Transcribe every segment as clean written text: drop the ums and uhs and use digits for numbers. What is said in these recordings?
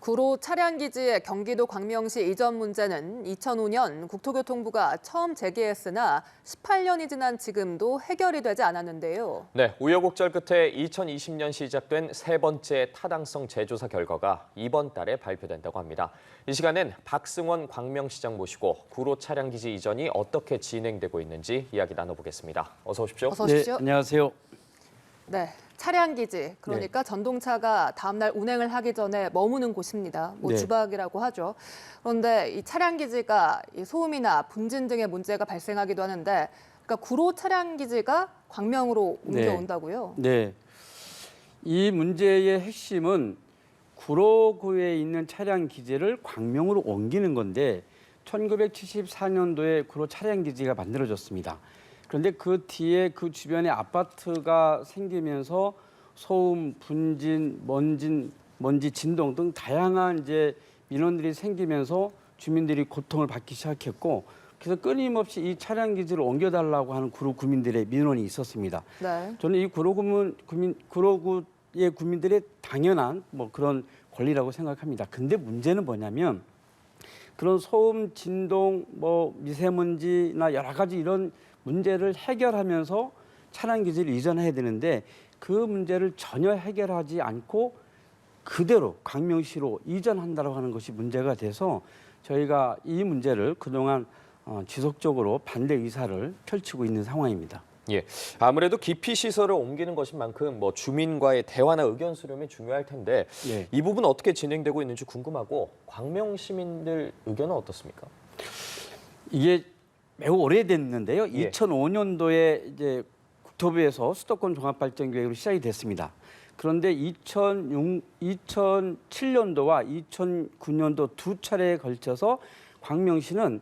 구로 차량기지의 경기도 광명시 이전 문제는 2005년 국토교통부가 처음 제기했으나 18년이 지난 지금도 해결이 되지 않았는데요. 네, 우여곡절 끝에 2020년 시작된 세 번째 타당성 재조사 결과가 이번 달에 발표된다고 합니다. 이 시간엔 박승원 광명시장 모시고 구로 차량기지 이전이 어떻게 진행되고 있는지 이야기 나눠보겠습니다. 어서 오십시오. 어서 오십시오. 네, 안녕하세요. 네, 차량기지, 그러니까 전동차가 다음 날 운행을 하기 전에 머무는 곳입니다. 네. 주박이라고 하죠. 그런데 이 차량기지가 소음이나 분진 등의 문제가 발생하기도 하는데, 그러니까 구로 차량기지가 광명으로 옮겨온다고요? 네. 이 문제의 핵심은 구로구에 있는 차량 기지를 광명으로 옮기는 건데 1974년도에 구로 차량 기지가 만들어졌습니다. 그런데 그 뒤에 그 주변에 아파트가 생기면서 소음, 분진, 먼지 진동 등 다양한 이제 민원들이 생기면서 구민들이 고통을 받기 시작했고, 그래서 끊임없이 이 차량 기지를 옮겨달라고 하는 구로 구민들의 민원이 있었습니다. 네. 저는 이 구로구의 구민들의 당연한 그런 권리라고 생각합니다. 근데 문제는 뭐냐면 그런 소음, 진동, 미세먼지나 여러 가지 이런 문제를 해결하면서 차량 기지를 이전해야 되는데 그 문제를 전혀 해결하지 않고 그대로 광명시로 이전한다고 하는 것이 문제가 돼서 저희가 이 문제를 그동안 지속적으로 반대 의사를 펼치고 있는 상황입니다. 예, 아무래도 기피 시설을 옮기는 것인 만큼 주민과의 대화나 의견 수렴이 중요할 텐데 예. 이 부분 어떻게 진행되고 있는지 궁금하고 광명 시민들 의견은 어떻습니까? 이게 매우 오래됐는데요. 예. 2005년도에 이제 국토부에서 수도권 종합발전계획으로 시작이 됐습니다. 그런데 2007년도와 2009년도 두 차례에 걸쳐서 광명시는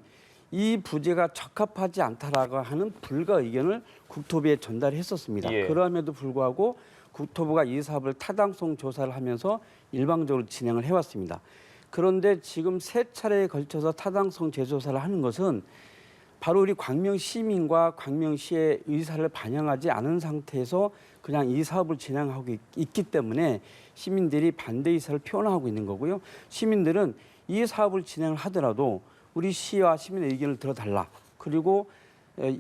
이 부지가 적합하지 않다라고 하는 불가 의견을 국토부에 전달했었습니다. 예. 그럼에도 불구하고 국토부가 이 사업을 타당성 조사를 하면서 일방적으로 진행을 해왔습니다. 그런데 지금 세 차례에 걸쳐서 타당성 재조사를 하는 것은 바로 우리 광명 시민과 광명시의 의사를 반영하지 않은 상태에서 그냥 이 사업을 진행하고 있기 때문에 시민들이 반대 의사를 표현하고 있는 거고요. 시민들은 이 사업을 진행을 하더라도 우리 시와 시민의 의견을 들어달라. 그리고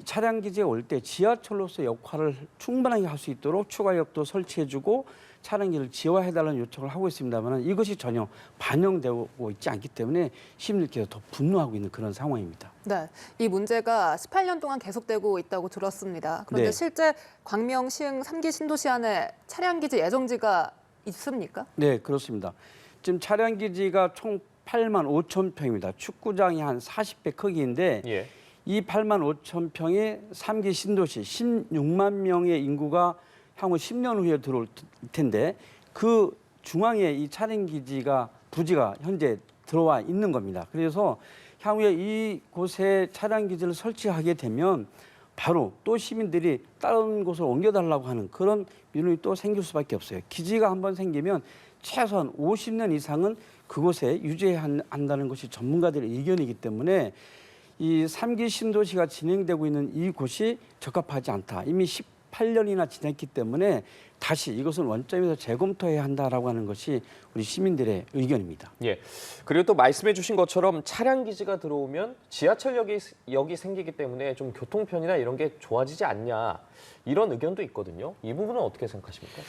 차량 기지에 올 때 지하철로서 역할을 충분하게 할 수 있도록 추가역도 설치해주고 차량기를 지하화해달라는 요청을 하고 있습니다만 이것이 전혀 반영되고 있지 않기 때문에 시민들께서 더 분노하고 있는 그런 상황입니다. 네, 이 문제가 18년 동안 계속되고 있다고 들었습니다. 그런데 네. 실제 광명 시흥 3기 신도시 안에 차량기지 예정지가 있습니까? 네, 그렇습니다. 지금 차량 기지가 총 8만 5천 평입니다. 축구장이 한 40배 크기인데 예. 이 8만 5천 평의 3기 신도시 16만 명의 인구가 향후 10년 후에 들어올 텐데 그 중앙에 이 차량 기지가 부지가 현재 들어와 있는 겁니다. 그래서 향후에 이곳에 차량 기지를 설치하게 되면 바로 또 시민들이 다른 곳을 옮겨달라고 하는 그런 민원이 또 생길 수밖에 없어요. 기지가 한번 생기면 최소한 50년 이상은 그곳에 유지해야 한다는 것이 전문가들의 의견이기 때문에 이 3기 신도시가 진행되고 있는 이곳이 적합하지 않다. 이미 18년이나 지났기 때문에 다시 이것은 원점에서 재검토해야 한다라고 하는 것이 우리 시민들의 의견입니다. 예. 그리고 또 말씀해 주신 것처럼 차량 기지가 들어오면 지하철역이 생기기 때문에 좀 교통편이나 이런 게 좋아지지 않냐 이런 의견도 있거든요. 이 부분은 어떻게 생각하십니까?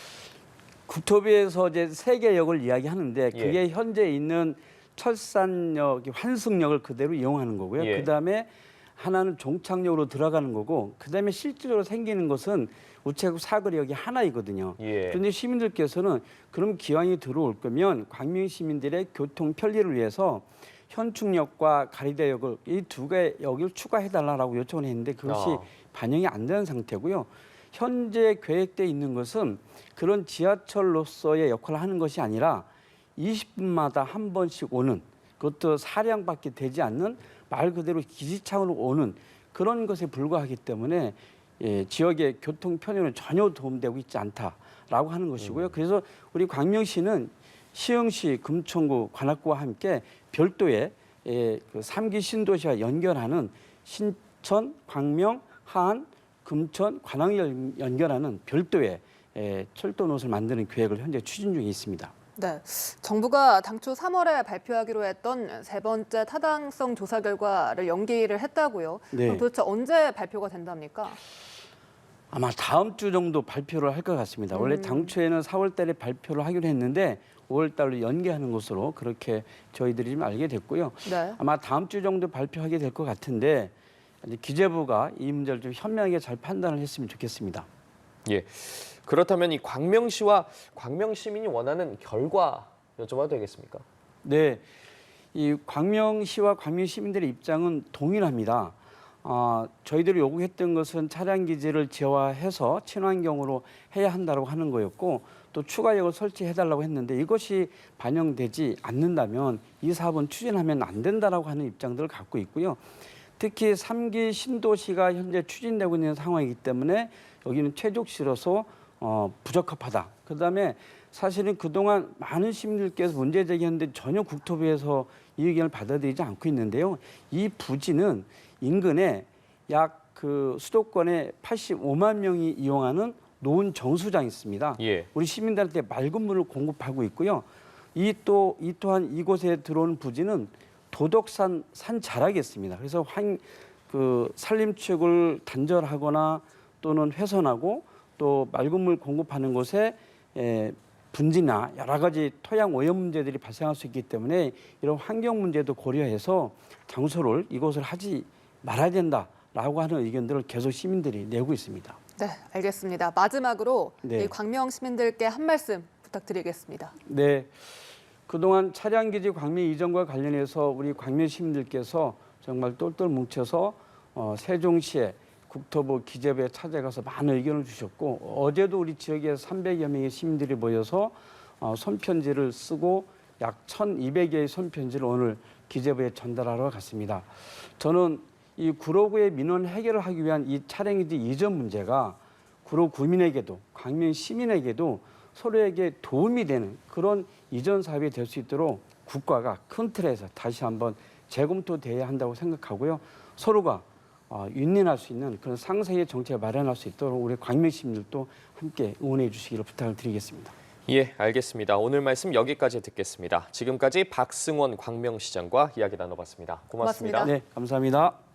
국토부에서 이제 3개 역을 이야기하는데 그게 예. 현재 있는 철산역, 환승역을 그대로 이용하는 거고요. 예. 그다음에 하나는 종착역으로 들어가는 거고 그다음에 실질적으로 생기는 것은 우체국 사거리역이 하나이거든요. 예. 그런데 시민들께서는 그럼 기왕이 들어올 거면 광명 시민들의 교통 편리를 위해서 현충역과 가리대역을 이 두 개 역을 추가해달라고 요청을 했는데 그것이 반영이 안 되는 상태고요. 현재 계획돼 있는 것은 그런 지하철로서의 역할을 하는 것이 아니라 20분마다 한 번씩 오는 그것도 사량밖에 되지 않는 말 그대로 기지창으로 오는 그런 것에 불과하기 때문에 지역의 교통 편의는 전혀 도움되고 있지 않다라고 하는 것이고요. 그래서 우리 광명시는 시흥시, 금천구, 관악구와 함께 별도의 그 3기 신도시와 연결하는 신천, 광명, 하안, 금천, 관악을 연결하는 별도의 철도 노선을 만드는 계획을 현재 추진 중에 있습니다. 네, 정부가 당초 3월에 발표하기로 했던 세 번째 타당성 조사 결과를 연기를 했다고요. 네. 그럼 도대체 언제 발표가 된답니까? 아마 다음 주 정도 발표를 할 것 같습니다. 원래 당초에는 4월 달에 발표를 하기로 했는데 5월 달로 연기하는 것으로 그렇게 저희들이 좀 알게 됐고요. 네. 아마 다음 주 정도 발표하게 될 것 같은데 이제 기재부가 이 문제를 좀 현명하게 잘 판단을 했으면 좋겠습니다. 예. 그렇다면 이 광명시와 광명 시민이 원하는 결과 여쭤봐도 되겠습니까? 네, 이 광명시와 광명 시민들의 입장은 동일합니다. 저희들이 요구했던 것은 차량 기지를 재화해서 친환경으로 해야 한다고 하는 거였고 또 추가역을 설치해달라고 했는데 이것이 반영되지 않는다면 이 사업은 추진하면 안 된다라고 하는 입장들을 갖고 있고요. 특히 3기 신도시가 현재 추진되고 있는 상황이기 때문에 여기는 최적시로서 부적합하다. 그다음에 사실은 그동안 많은 시민들께서 문제 제기했는데 전혀 국토부에서 이 의견을 받아들이지 않고 있는데요. 이 부지는 인근에 약 그 수도권에 85만 명이 이용하는 노은 정수장이 있습니다. 예. 우리 시민들한테 맑은 물을 공급하고 있고요. 이 또한 이곳에 들어오는 부지는 도덕산 산자락이 있습니다. 그래서 산림축을 단절하거나 또는 훼손하고 또 맑은 물 공급하는 곳에 분지나 여러 가지 토양 오염 문제들이 발생할 수 있기 때문에 이런 환경 문제도 고려해서 장소를 이곳을 하지 말아야 된다라고 하는 의견들을 계속 시민들이 내고 있습니다. 네, 알겠습니다. 마지막으로 네. 이 광명 시민들께 한 말씀 부탁드리겠습니다. 네, 그동안 차량기지 광명 이전과 관련해서 우리 광명 시민들께서 정말 똘똘 뭉쳐서 세종시에 국토부 기재부에 찾아가서 많은 의견을 주셨고 어제도 우리 지역에서 300여 명의 시민들이 모여서 손편지를 쓰고 약 1,200여의 손편지를 오늘 기재부에 전달하러 갔습니다. 저는 이 구로구의 민원 해결을 하기 위한 이 차량기지 이전 문제가 구로 구민에게도 광명 시민에게도 서로에게 도움이 되는 그런 이전 사업이 될 수 있도록 국가가 큰 틀에서 다시 한번 재검토돼야 한다고 생각하고요. 서로가 윈윈할 수 있는 그런 상생의 정책을 마련할 수 있도록 우리 광명 시민들도 함께 응원해 주시기를 부탁을 드리겠습니다. 예, 알겠습니다. 오늘 말씀 여기까지 듣겠습니다. 지금까지 박승원 광명시장과 이야기 나눠봤습니다. 고맙습니다. 고맙습니다. 네, 감사합니다.